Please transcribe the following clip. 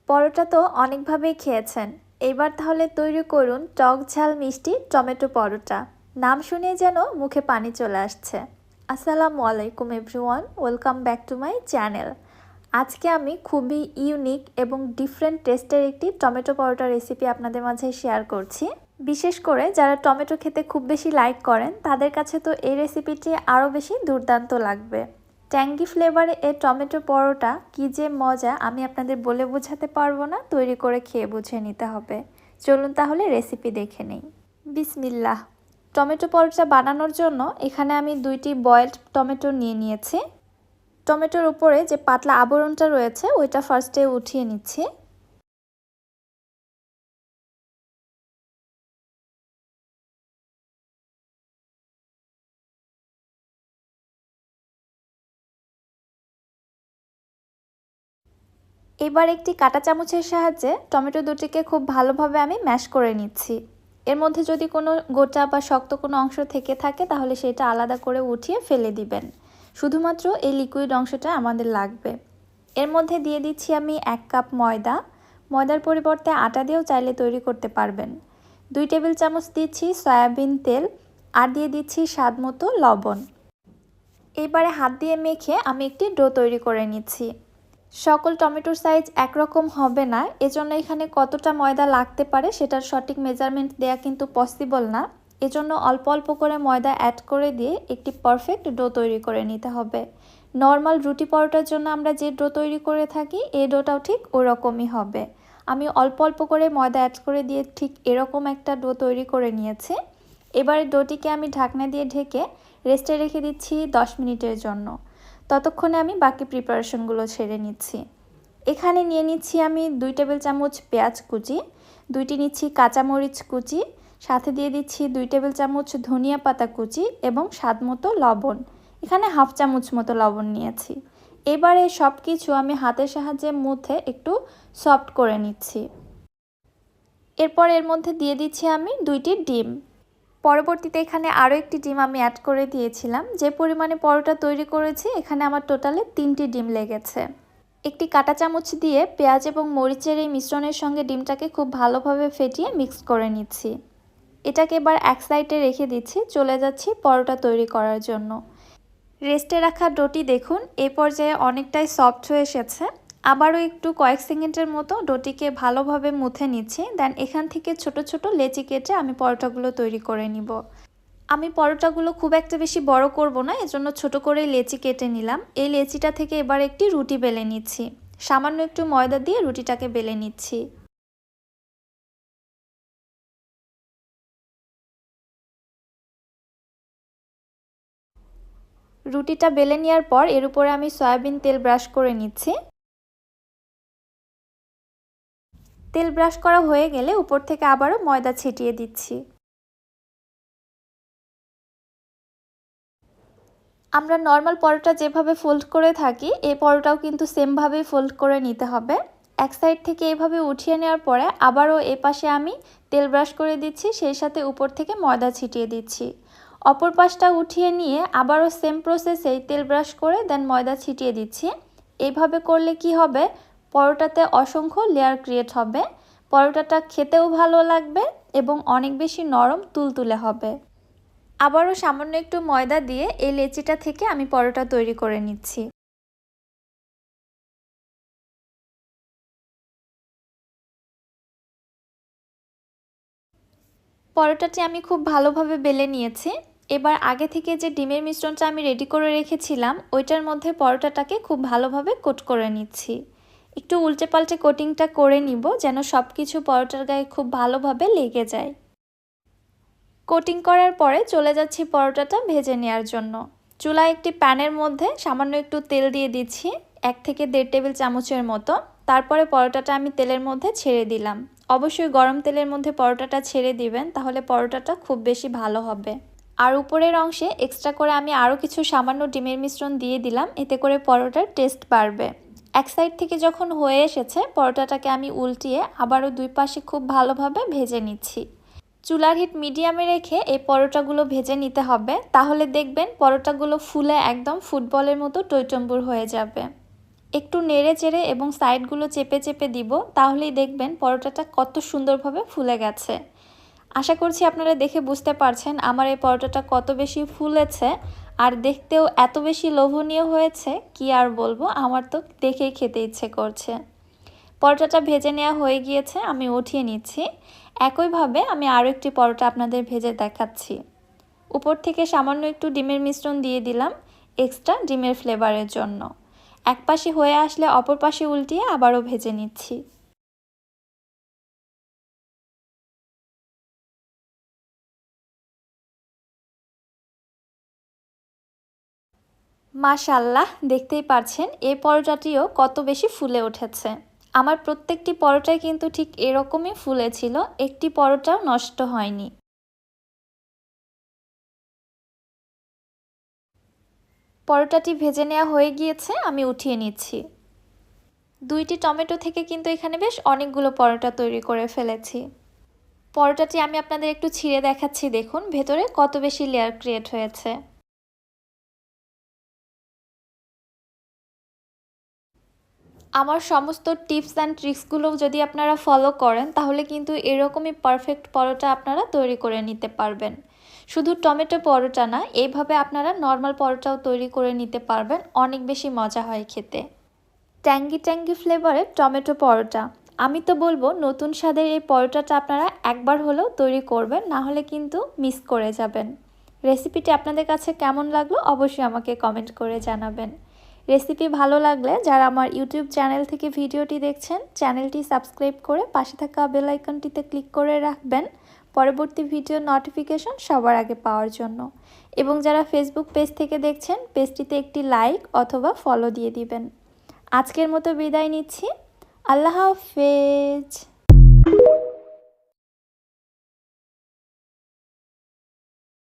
পরোটা তো অনেকভাবেই খেয়েছেন। এইবার তাহলে তৈরি করুন টক ঝাল মিষ্টি টমেটো পরোটা। নাম শুনেই যেন মুখে পানি চলে আসছে। আসসালামু আলাইকুম everyone, welcome back to my channel. আজকে আমি খুবই ইউনিক এবং ডিফারেন্ট টেস্টের একটি টমেটো পরোটা রেসিপি আপনাদের মাঝে শেয়ার করছি। বিশেষ করে যারা টমেটো খেতে খুব বেশি লাইক করেন তাদের কাছে তো এই রেসিপিটি আরও বেশি দুর্দান্ত লাগবে। ট্যাঙ্গি ফ্লেভারে এই টমেটো পরোটা কী যে মজা আমি আপনাদের বলে বোঝাতে পারবো না, তৈরি করে খেয়ে বুঝে নিতে হবে। চলুন তাহলে রেসিপি দেখে নেই। বিসমিল্লাহ। টমেটো পরোটা বানানোর জন্য এখানে আমি 2টি বয়েলড টমেটো নিয়ে নিয়েছি। টমেটোর উপরে যে পাতলা আবরণটা রয়েছে ওইটা ফার্স্টে উঠিয়ে নিচ্ছি। এবার একটি কাঁটা চামচের সাহায্যে টমেটো দুটিকে খুব ভালোভাবে আমি ম্যাশ করে নিচ্ছি। এর মধ্যে যদি কোনো গোটা বা শক্ত কোনো অংশ থেকে থাকে তাহলে সেটা আলাদা করে উঠিয়ে ফেলে দিবেন। শুধুমাত্র এই লিকুইড অংশটা আমাদের লাগবে। এর মধ্যে দিয়ে দিচ্ছি আমি 1 কাপ ময়দা। ময়দার পরিবর্তে আটা দিয়েও চাইলে তৈরি করতে পারবেন। 2 টেবিল চামচ দিচ্ছি সয়াবিন তেল, আর দিয়ে দিচ্ছি স্বাদ মতো লবণ। এবারে হাত দিয়ে মেখে আমি একটি ডো তৈরি করে নিচ্ছি। সকল টমেটোর সাইজ একরকম হবে না, এজন্য এখানে কতটা ময়দা লাগতে পারে সেটার সঠিক মেজারমেন্ট দেয়া কিন্তু পসিবল না। এজন্য অল্প অল্প করে ময়দা অ্যাড করে দিয়ে একটি পারফেক্ট ডো তৈরি করে নিতে হবে। নর্মাল রুটি পরোটার জন্য আমরা যে ডো তৈরি করে থাকি এই ডোটাও ঠিক ওরকমই হবে। আমি অল্প অল্প করে ময়দা অ্যাড করে দিয়ে ঠিক এরকম একটা ডো তৈরি করে নিয়েছি। এবারে ডোটিকে আমি ঢাকনা দিয়ে ঢেকে রেস্টে রেখে দিচ্ছি 10 মিনিটের জন্য। ততক্ষণে আমি বাকি প্রিপারেশনগুলো ছেড়ে নিচ্ছি। এখানে নিয়ে নিচ্ছি আমি 2 টেবিল চামচ পেঁয়াজ কুচি, 2টি নিচ্ছি কাঁচামরিচ কুচি, সাথে দিয়ে দিচ্ছি 2 টেবিল চামচ ধনিয়া পাতা কুচি এবং স্বাদ মতো লবণ। এখানে হাফ চামচ মতো লবণ নিয়েছি। এবারে সব কিছু আমি হাতের সাহায্যে মুথে একটু সফট করে নিচ্ছি। এরপর এর মধ্যে দিয়ে দিচ্ছি আমি 2টি ডিম। পরবর্তীতে এখানে আরও একটি ডিম আমি অ্যাড করে দিয়েছিলাম। যে পরিমাণে পরোটা তৈরি করেছি এখানে আমার টোটালে 3টি ডিম লেগেছে। একটি কাঁটা চামচ দিয়ে পেঁয়াজ এবং মরিচের এই মিশ্রণের সঙ্গে ডিমটাকে খুব ভালোভাবে ফেটিয়ে মিক্স করে নিচ্ছি। এটাকে এবার এক সাইডে রেখে দিচ্ছি, চলে যাচ্ছি পরোটা তৈরি করার জন্য। রেস্টে রাখা ডোটি দেখুন এই পর্যায়ে অনেকটাই সফট হয়ে এসেছে। আবারও একটু কয়েক সেকেন্ডের মতো ডোটিকে ভালোভাবে মুথে নিচ্ছি। দেন এখান থেকে ছোট ছোট লেচি কেটে আমি পরোটাগুলো তৈরি করে নিব। আমি পরোটাগুলো খুব একটা বেশি বড় করব না, এজন্য ছোট করেই লেচি কেটে নিলাম। এই লেচিটা থেকে এবার একটি রুটি বেলে নিচ্ছি। সামান্য একটু ময়দা দিয়ে রুটিটাকে বেলে নিচ্ছি। রুটিটা বেলে নেওয়ার পর এর উপরে আমি সয়াবিন তেল ব্রাশ করে নিচ্ছি। তেল ব্রাশ করা হয়ে গেলে উপর থেকে আবারও ময়দা ছিটিয়ে দিচ্ছি। আমরা নর্মাল পরোটা যেভাবে ফোল্ড করে থাকি এই পরোটাও কিন্তু সেমভাবেই ফোল্ড করে নিতে হবে। এক সাইড থেকে এইভাবে উঠিয়ে নেওয়ার পরে আবারও এপাশে আমি তেল ব্রাশ করে দিচ্ছি, সেই সাথে উপর থেকে ময়দা ছিটিয়ে দিচ্ছি। অপর পাশটা উঠিয়ে নিয়ে আবারও সেম প্রসেসেই তেল ব্রাশ করে দেন ময়দা ছিটিয়ে দিচ্ছি। এইভাবে করলে কি হবে, পরোটাতে অসংখ্য লেয়ার ক্রিয়েট হবে। পরোটাটা খেতেও ভালো লাগবে এবং অনেক বেশি নরম তুলতুলে হবে। আবারও সামান্য একটু ময়দা দিয়ে এই লেচিটা থেকে আমি পরোটা তৈরি করে নিচ্ছি। পরোটাটি আমি খুব ভালোভাবে বেলে নিয়েছি। এবার আগে থেকে যে ডিমের মিশ্রণটা আমি রেডি করে রেখেছিলাম ওইটার মধ্যে পরোটাটাকে খুব ভালোভাবে কোট করে নিচ্ছি। একটু উল্টে পাল্টে কোটিংটা করে নিব যেন সব কিছু পরোটার গায়ে খুব ভালোভাবে লেগে যায়। কোটিং করার পরে চলে যাচ্ছি পরোটাটা ভেজে নেওয়ার জন্য। চুলায় একটি প্যানের মধ্যে সামান্য একটু তেল দিয়ে দিচ্ছি, 1 থেকে 1.5 টেবিল চামচের মতো। তারপরে পরোটাটা আমি তেলের মধ্যে ছেড়ে দিলাম। অবশ্যই গরম তেলের মধ্যে পরোটাটা ছেড়ে দিবেন, তাহলে পরোটাটা খুব বেশি ভালো হবে। আর উপরের অংশে এক্সট্রা করে আমি আরও কিছু সামান্য ডিমের মিশ্রণ দিয়ে দিলাম, এতে করে পরোটার টেস্ট বাড়বে। এক সাইড থেকে যখন হয়ে এসেছে পরোটাটাকে আমি উল্টিয়ে আবারও দুই পাশে খুব ভালোভাবে ভেজে নিচ্ছি। চুলার হিট মিডিয়ামে রেখে এই পরোটাগুলো ভেজে নিতে হবে, তাহলে দেখবেন পরোটাগুলো ফুলে একদম ফুটবলের মতো টইটম্বুর হয়ে যাবে। একটু নেড়ে চেড়ে এবং সাইডগুলো চেপে চেপে দিব, তাহলেই দেখবেন পরোটাটা কত সুন্দরভাবে ফুলে গেছে। আশা করছি আপনারা দেখে বুঝতে পারছেন আমার এই পরোটাটা কত বেশি ফুলেছে আর দেখতেও এত বেশি লোভনীয় হয়েছে, কি আর বলবো, আমার তো দেখেই খেতে ইচ্ছে করছে। পরোটাটা ভেজে নেওয়া হয়ে গিয়েছে, আমি উঠিয়ে নিচ্ছি। একইভাবে আমি আরও একটি পরোটা আপনাদের ভেজে দেখাচ্ছি। উপর থেকে সামান্য একটু ডিমের মিশ্রণ দিয়ে দিলাম এক্সট্রা ডিমের ফ্লেভারের জন্য। এক পাশে হয়ে আসলে অপর পাশে উল্টিয়ে আবারও ভেজে নিচ্ছি। মাশাআল্লাহ, দেখতেই পারছেন এই পরোটাটিও কত বেশি ফুলে উঠেছে। আমার প্রত্যেকটি পরোটাই কিন্তু ঠিক এরকমই ফুলেছিল, একটি পরোটাও নষ্ট হয়নি। পরোটাটি ভেজে নেওয়া হয়ে গিয়েছে, আমি উঠিয়ে নিচ্ছি। দুইটি টমেটো থেকে কিন্তু এখানে বেশ অনেকগুলো পরোটা তৈরি করে ফেলেছি। পরোটাটি আমি আপনাদের একটু ছিঁড়ে দেখাচ্ছি, দেখুন ভেতরে কত বেশি লেয়ার ক্রিয়েট হয়েছে। আমার সমস্ত টিপস অ্যান্ড ট্রিক্সগুলো যদি আপনারা ফলো করেন তাহলে কিন্তু এরকমই পারফেক্ট পরোটা আপনারা তৈরি করে নিতে পারবেন। শুধু টমেটো পরোটা না, এইভাবে আপনারা নর্মাল পরোটাও তৈরি করে নিতে পারবেন, অনেক বেশি মজা হয় খেতে। ট্যাঙ্গি ট্যাঙ্গি ফ্লেভারের টমেটো পরোটা, আমি তো বলবো নতুন স্বাদের এই পরোটাটা আপনারা একবার হলেও তৈরি করবেন, না হলে কিন্তু মিস করে যাবেন। রেসিপিটি আপনাদের কাছে কেমন লাগলো অবশ্যই আমাকে কমেন্ট করে জানাবেন। রেসিপি ভালো লাগলে যারা আমার ইউটিউব চ্যানেল থেকে ভিডিওটি দেখছেন, চ্যানেলটি সাবস্ক্রাইব করে পাশে থাকা বেল আইকনটিতে ক্লিক করে রাখবেন পরবর্তী ভিডিও নোটিফিকেশন সবার আগে পাওয়ার জন্য। এবং যারা ফেসবুক পেজ থেকে দেখছেন, পেজটিতে একটি লাইক অথবা ফলো দিয়ে দিবেন। আজকের মতো বিদায় নিচ্ছি। আল্লাহ হাফেজ।